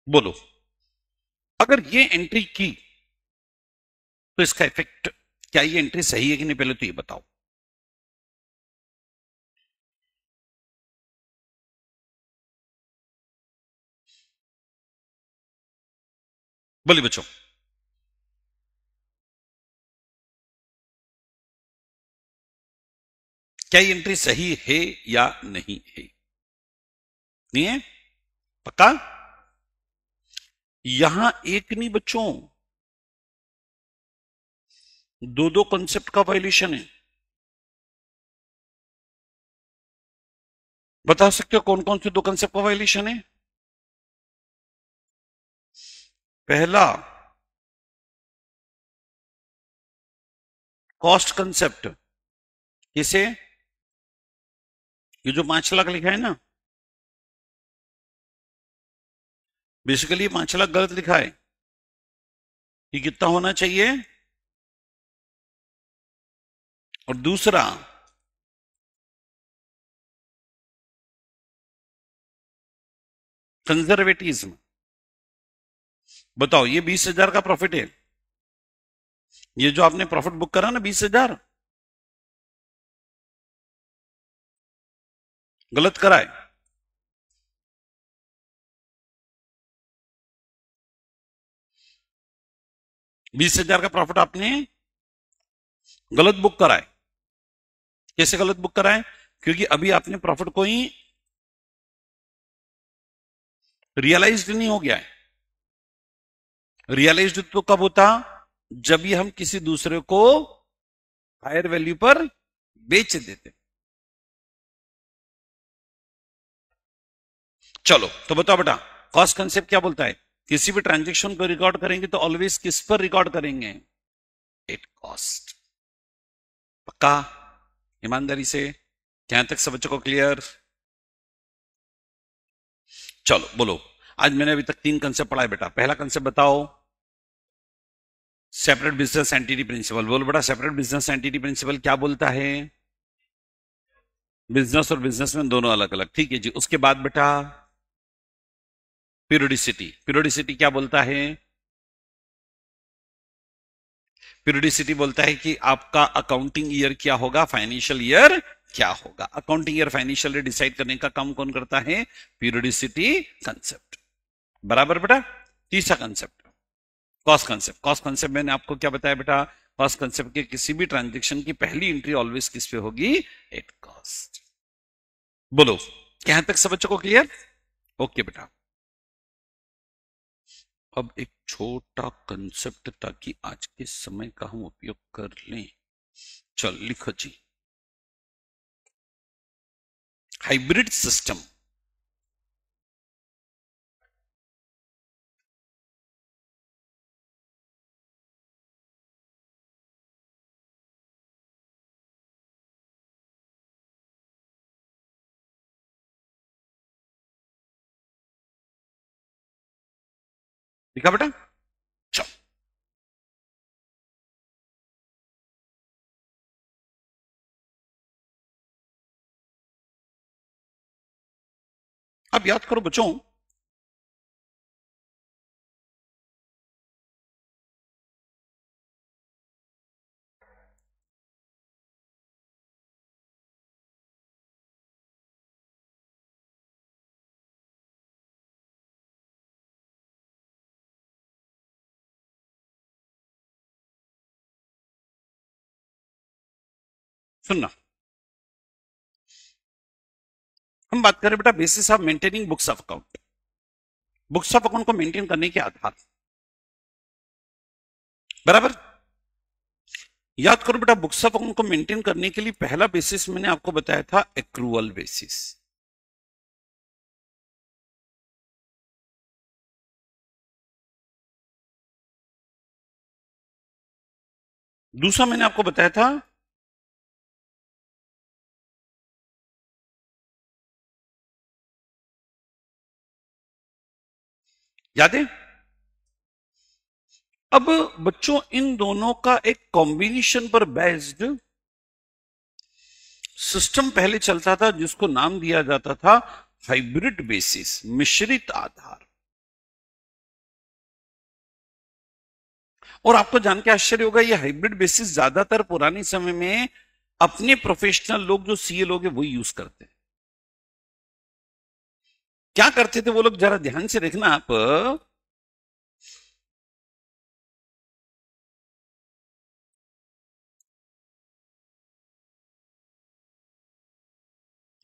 बोलो, अगर ये एंट्री की तो इसका इफेक्ट, क्या ये एंट्री सही है कि नहीं, पहले तो ये बताओ। बोलिए बच्चों, क्या ये एंट्री सही है या नहीं है? नहीं है? पक्का? यहां एक नहीं बच्चों, दो दो कॉन्सेप्ट का वायलेशन है। बता सकते हो कौन कौन से दो कॉन्सेप्ट का वायलेशन है? पहला, कॉस्ट कंसेप्ट। किसे? ये जो 5 लाख लिखा है ना, बेसिकली 5 लाख गलत लिखा है। ये कितना होना चाहिए? और दूसरा, कंजर्वेटिज्म। बताओ, ये 20,000 का प्रॉफिट है, ये जो आपने प्रॉफिट बुक करा ना 20,000, गलत करा है। 20,000 का प्रॉफिट आपने गलत बुक करा है। कैसे गलत बुक करा है? क्योंकि अभी आपने प्रॉफिट को ही रियलाइज नहीं हो गया है। रियलाइज तो कब होता? जब ये हम किसी दूसरे को हायर वैल्यू पर बेच देते। चलो तो बताओ बेटा, कॉस्ट कंसेप्ट क्या बोलता है? किसी भी ट्रांजेक्शन को रिकॉर्ड करेंगे तो ऑलवेज किस पर रिकॉर्ड करेंगे? At cost. पक्का? ईमानदारी से? यहां तक सब बच्चों को क्लियर? चलो बोलो। आज मैंने अभी तक 3 कंसेप्ट पढ़ा है बेटा। पहला कंसेप्ट बताओ, सेपरेट बिजनेस एंटिटी प्रिंसिपल। बोलो बेटा, सेपरेट बिजनेस एंटिटी प्रिंसिपल क्या बोलता है? बिजनेस और बिजनेसमैन दोनों अलग अलग, ठीक है जी। उसके बाद बेटा पीरियोडिसिटी। पीरियोडिसिटी क्या बोलता है? पीरियोडिसिटी बोलता है कि आपका अकाउंटिंग ईयर क्या होगा, फाइनेंशियल ईयर क्या होगा। Accounting year financial year decide करने का काम कौन करता है? Periodicity concept. बराबर बेटा। तीसरा concept cost concept. Cost concept मैंने आपको क्या बताया बेटा? कॉस्ट कंसेप्ट के किसी भी ट्रांजेक्शन की पहली एंट्री ऑलवेज किस पे होगी? At cost. बोलो, यहां तक सब बच्चों को क्लियर? ओके बेटा। अब एक छोटा कंसेप्ट ताकि आज के समय का हम उपयोग कर लें। चल लिखो जी, हाइब्रिड सिस्टम। लिखा बेटा? चल अब याद करो बच्चों, सुनना। हम बात करें बेटा basis of maintaining books of account. Books of account को मेंटेन करने के आधार। बराबर। याद करो बेटा, बुक्स ऑफ अकाउंट को मेंटेन करने के लिए पहला बेसिस मैंने आपको बताया था एक्रूअल बेसिस। दूसरा मैंने आपको बताया था याद है? अब बच्चों इन दोनों का एक कॉम्बिनेशन पर बेस्ड सिस्टम पहले चलता था जिसको नाम दिया जाता था हाइब्रिड बेसिस, मिश्रित आधार। और आपको जान के आश्चर्य होगा, ये हाइब्रिड बेसिस ज्यादातर पुराने समय में अपने प्रोफेशनल लोग जो सीए लोग हैं वो यूज करते हैं। क्या करते थे वो लोग, जरा ध्यान से देखना आप।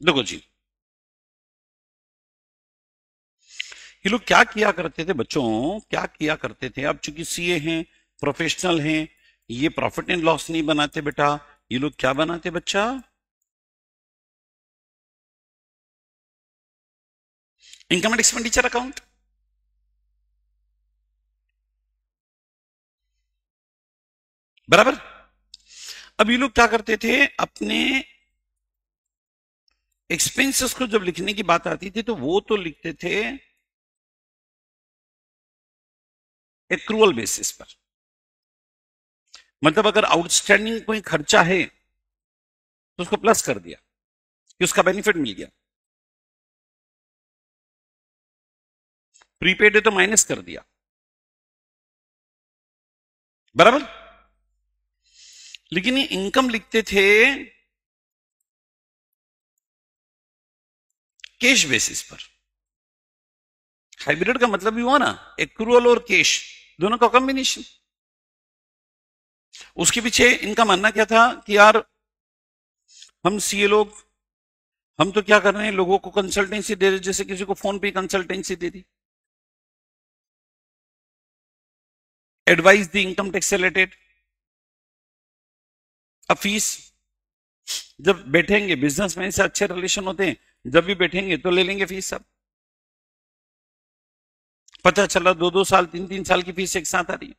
देखो जी, ये लोग क्या किया करते थे बच्चों, क्या किया करते थे? अब चूंकि सीए हैं, प्रोफेशनल हैं, ये प्रॉफिट एंड लॉस नहीं बनाते बेटा। ये लोग क्या बनाते बच्चा? Income and expenditure account. बराबर। अब ये लोग क्या करते थे, अपने एक्सपेंसेस को जब लिखने की बात आती थी तो वो तो लिखते थे एक्रूअल बेसिस पर। मतलब अगर आउटस्टैंडिंग कोई खर्चा है तो उसको प्लस कर दिया कि उसका बेनिफिट मिल गया। प्रीपेड है तो माइनस कर दिया। बराबर। लेकिन ये इनकम लिखते थे कैश बेसिस पर। हाइब्रिड का मतलब भी हुआ ना, एक्रूअल और कैश दोनों का कॉम्बिनेशन। उसके पीछे इनका मानना क्या था कि यार हम सीए लोग, हम तो क्या कर रहे हैं, लोगों को कंसल्टेंसी दे रहे, जैसे किसी को फोन पे कंसल्टेंसी दे दी, एडवाइस दी इनकम टैक्स से रिलेटेड। अब फीस जब बैठेंगे, बिजनेसमैन से अच्छे रिलेशन होते हैं, जब भी बैठेंगे तो ले लेंगे फीस सब। पता चला 2-2 साल 3-3 साल की फीस एक साथ आ रही है।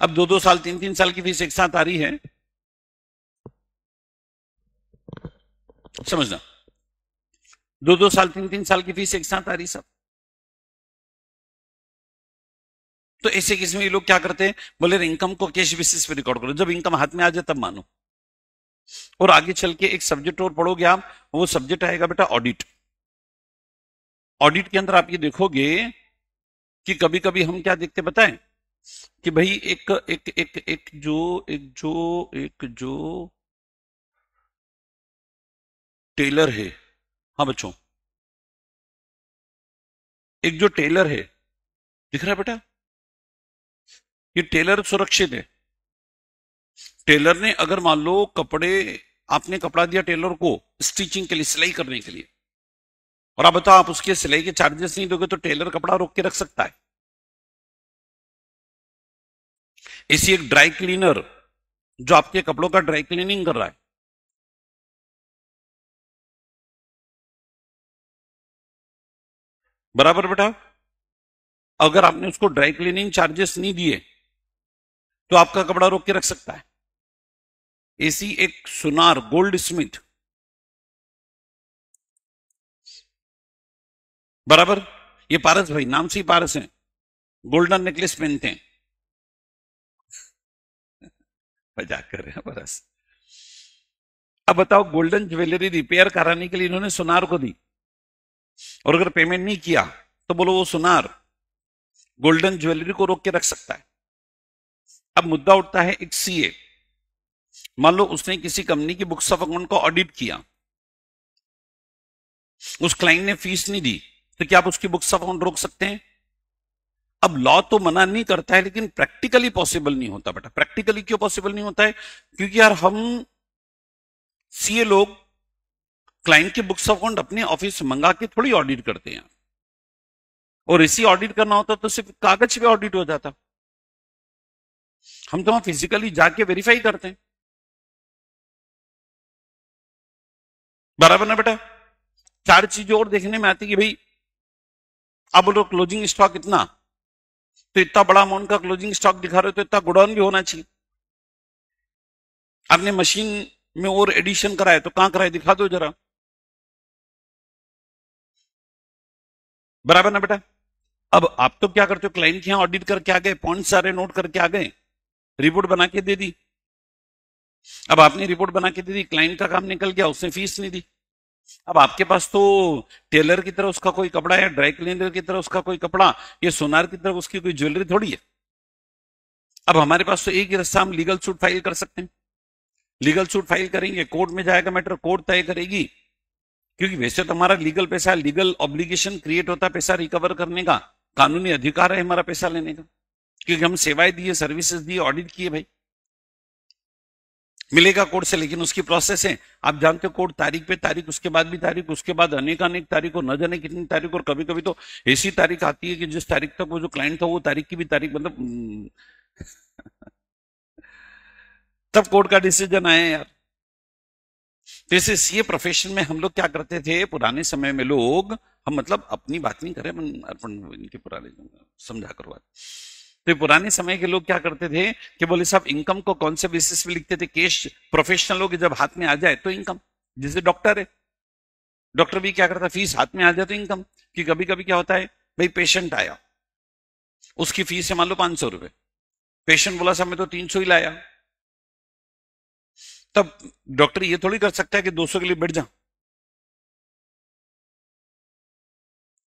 अब 2-2 साल 3-3 साल की फीस एक साथ आ रही है, समझना, 2-2 साल 3-3 साल की फीस एक साथ आ रही सब। तो ऐसे केस में ये लोग क्या करते हैं, बोले इनकम को कैश बेसिस पे रिकॉर्ड करो, जब इनकम हाथ में आ जाए तब मानो। और आगे चल के एक सब्जेक्ट और पढ़ोगे आप, वो सब्जेक्ट आएगा बेटा ऑडिट। ऑडिट के अंदर आप ये देखोगे कि कभी कभी हम क्या देखते बताएं, कि भाई एक एक एक एक जो एक जो एक जो टेलर है, हाँ बच्चों, एक जो टेलर है, दिख रहा है बेटा, ये टेलर सुरक्षित है। टेलर ने अगर मान लो कपड़े, आपने कपड़ा दिया टेलर को स्टिचिंग के लिए, सिलाई करने के लिए, और आप बताओ आप उसके सिलाई के चार्जेस नहीं दोगे तो टेलर कपड़ा रोक के रख सकता है। इसी एक ड्राई क्लीनर जो आपके कपड़ों का ड्राई क्लीनिंग कर रहा है, बराबर बेटा, अगर आपने उसको ड्राई क्लीनिंग चार्जेस नहीं दिए तो आपका कपड़ा रोक के रख सकता है। ऐसी एक सुनार गोल्ड स्मिथ, बराबर, ये पारस भाई नाम से ही पारस है, गोल्डन नेकलेस पहनते हैं, मजाक कर रहे हैं पारस। अब बताओ गोल्डन ज्वेलरी रिपेयर कराने के लिए इन्होंने सुनार को दी, और अगर पेमेंट नहीं किया तो बोलो वो सुनार गोल्डन ज्वेलरी को रोक के रख सकता है। अब मुद्दा उठता है एक सीए, मान लो उसने किसी कंपनी की बुक्स ऑफ अकाउंट को ऑडिट किया, उस क्लाइंट ने फीस नहीं दी, तो क्या आप उसकी बुक्स ऑफ अकाउंट रोक सकते हैं? अब लॉ तो मना नहीं करता है, लेकिन प्रैक्टिकली पॉसिबल नहीं होता बेटा। प्रैक्टिकली क्यों पॉसिबल नहीं होता है? क्योंकि यार हम सीए लोग क्लाइंट की बुक्स ऑफ अकाउंट अपने ऑफिस से मंगा के थोड़ी ऑडिट करते हैं, और इसी ऑडिट करना होता तो सिर्फ कागज पे ऑडिट हो जाता, हम तो वहां फिजिकली जाके वेरीफाई करते हैं, बराबर ना बेटा। चार चीजें और देखने में आती कि भाई आप बोलो क्लोजिंग स्टॉक इतना, तो इतना बड़ा अमाउंट का क्लोजिंग स्टॉक दिखा रहे हो तो इतना गोडाउन भी होना चाहिए। आपने मशीन में और एडिशन कराए तो कहां कराए, दिखा दो जरा, बराबर ना बेटा। अब आप तो क्या करते हो, क्लाइंट के यहां ऑडिट करके आ गए, पॉइंट सारे नोट करके आ गए, रिपोर्ट बना के दे दी। अब आपने रिपोर्ट बना के दे दी, क्लाइंट का काम निकल गया, उसने फीस नहीं दी। अब आपके पास तो टेलर की तरह उसका कोई कपड़ा है, ड्राई क्लीनर की तरह उसका कोई कपड़ा, ये सोनार की तरह उसकी कोई ज्वेलरी थोड़ी है। अब हमारे पास तो एक ही रास्ता, हम लीगल सूट फाइल कर सकते हैं। लीगल सूट फाइल करेंगे, कोर्ट में जाएगा मैटर, कोर्ट तय करेगी, क्योंकि वैसे तो हमारा लीगल पैसा, लीगल ऑब्लिगेशन क्रिएट होता है पैसा रिकवर करने का, कानूनी अधिकार है हमारा पैसा लेने का, क्योंकि हम सेवाएं दिए, सर्विसेज दिए, ऑडिट किए, भाई मिलेगा कोर्ट से। लेकिन उसकी प्रोसेस है, आप जानते हो, कोर्ट तारीख पे तारीख, उसके बाद भी तारीख, उसके बाद अनेक अनेक तारीख, और न जाने कितनी तारीख, और कभी कभी तो ऐसी तारीख आती है कि जिस तारीख तक वो जो क्लाइंट था वो तारीख की भी तारीख, मतलब तब कोर्ट का डिसीजन आया यार। जैसे सीए प्रोफेशन में हम लोग क्या करते थे पुराने समय में, लोग, हम मतलब अपनी बात नहीं करें, अपन इनके पुराने समझा करो बात। तो पुराने समय के लोग क्या करते थे कि बोले साहब इनकम को कौन से बेसिस पे लिखते थे, कैश, प्रोफेशनल लोग जब हाथ में आ जाए तो इनकम। जैसे डॉक्टर है, डॉक्टर भी क्या करता है, फीस हाथ में आ जाए तो इनकम। कि कभी कभी क्या होता है, भाई पेशेंट आया, उसकी फीस है मान लो 500 रुपए, पेशेंट बोला साहब मैं तो 300 ही लाया, तब डॉक्टर ये थोड़ी कर सकता है कि 200 के लिए बैठ जा,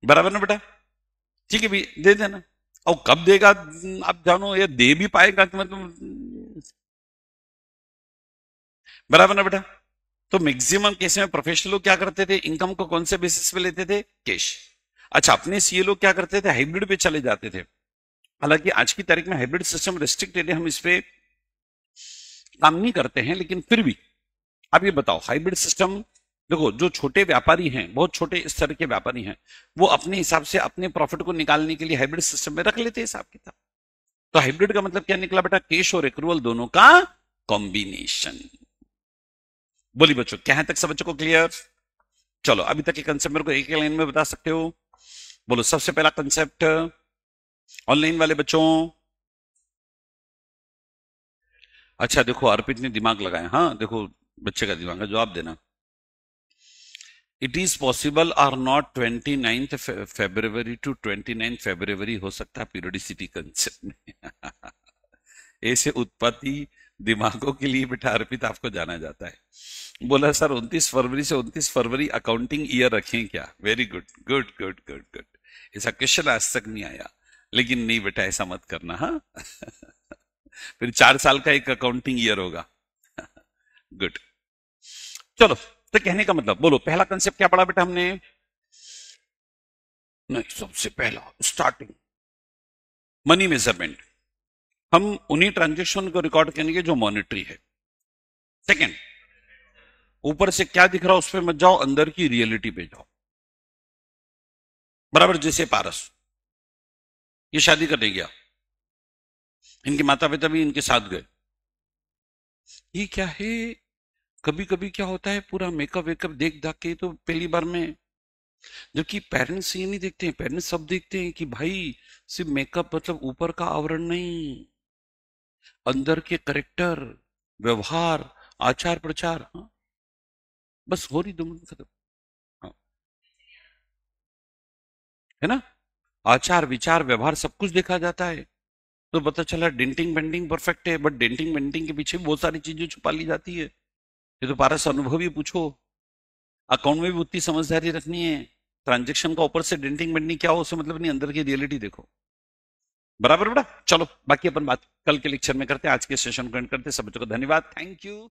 बराबर ना बेटा, ठीक है भी दे देना। और कब देगा आप जानो, या दे भी पाएगा कि मतलब, बराबर ना बेटा। तो मैक्सिमम केस में प्रोफेशनल लोग क्या करते थे, इनकम को कौन से बेसिस पे लेते थे, कैश। अच्छा, अपने सीए लोग क्या करते थे, हाइब्रिड पे चले जाते थे। हालांकि आज की तारीख में हाइब्रिड सिस्टम रिस्ट्रिक्टेड है, हम इस पे काम नहीं करते हैं, लेकिन फिर भी आप ये बताओ, हाइब्रिड सिस्टम, देखो जो छोटे व्यापारी हैं, बहुत छोटे स्तर के व्यापारी हैं, वो अपने हिसाब से अपने प्रॉफिट को निकालने के लिए हाइब्रिड सिस्टम में रख लेते हैं हिसाब किताब। तो हाइब्रिड का मतलब क्या निकला बेटा, कैश और एक्रूवल दोनों का कॉम्बिनेशन। बोली बच्चों, क्या है तक सब बच्चों को क्लियर? चलो अभी तक के कंसेप्ट मेरे को एक लाइन में बता सकते हो? बोलो सबसे पहला कंसेप्ट ऑनलाइन वाले बच्चों। अच्छा देखो अर्पित ने दिमाग लगाया, हाँ देखो बच्चे का दिमाग है, जवाब देना। It is possible or not 29th February to 29th February हो सकता है पीरियोडिसिटी कंसेप्ट में। ऐसे उत्पत्ति दिमागों के लिए बेटा अर्पित आपको जाना जाता है। बोला सर 29 फरवरी से 29 फरवरी अकाउंटिंग ईयर रखें क्या? Very good good good good good. ऐसा क्वेश्चन आज तक नहीं आया, लेकिन नहीं बेटा ऐसा मत करना, हाँ। फिर 4 साल का एक अकाउंटिंग ईयर होगा। गुड। चलो तो कहने का मतलब बोलो पहला कंसेप्ट क्या पढ़ा बेटा हमने? नहीं, सबसे पहला स्टार्टिंग मनी मेजरमेंट। हम उन्हीं ट्रांजेक्शन को रिकॉर्ड करेंगे जो मॉनिटरी है। सेकंड, ऊपर से क्या दिख रहा है उस पर मत जाओ, अंदर की रियलिटी पे जाओ। बराबर, जैसे पारस ये शादी करने गया, इनके माता पिता भी इनके साथ गए। ये क्या है, कभी कभी क्या होता है पूरा मेकअप वेकअप देख दाख के तो पहली बार में, जबकि पेरेंट्स ये नहीं देखते हैं, पेरेंट्स सब देखते हैं कि भाई सिर्फ मेकअप मतलब ऊपर का आवरण नहीं, अंदर के करेक्टर, व्यवहार, आचार प्रचार। हाँ? बस हो रही दो मिनट खत्म। हाँ, है ना, आचार विचार व्यवहार सब कुछ देखा जाता है। तो पता चला डेंटिंग पेंटिंग परफेक्ट है, बट डेंटिंग पेंटिंग के पीछे बहुत सारी चीजें छुपा ली जाती है। ये तो पारस अनुभवी पूछो, अकाउंट में भी उतनी समझदारी रखनी है। ट्रांजेक्शन का ऊपर से डेंटिंग पेंटिंग क्या हो उससे मतलब नहीं, अंदर की रियलिटी देखो। बराबर बेटा। चलो बाकी अपन बात कल के लेक्चर में करते हैं, आज के सेशन को एंड करते हैं। सब बच्चों को धन्यवाद, थैंक यू।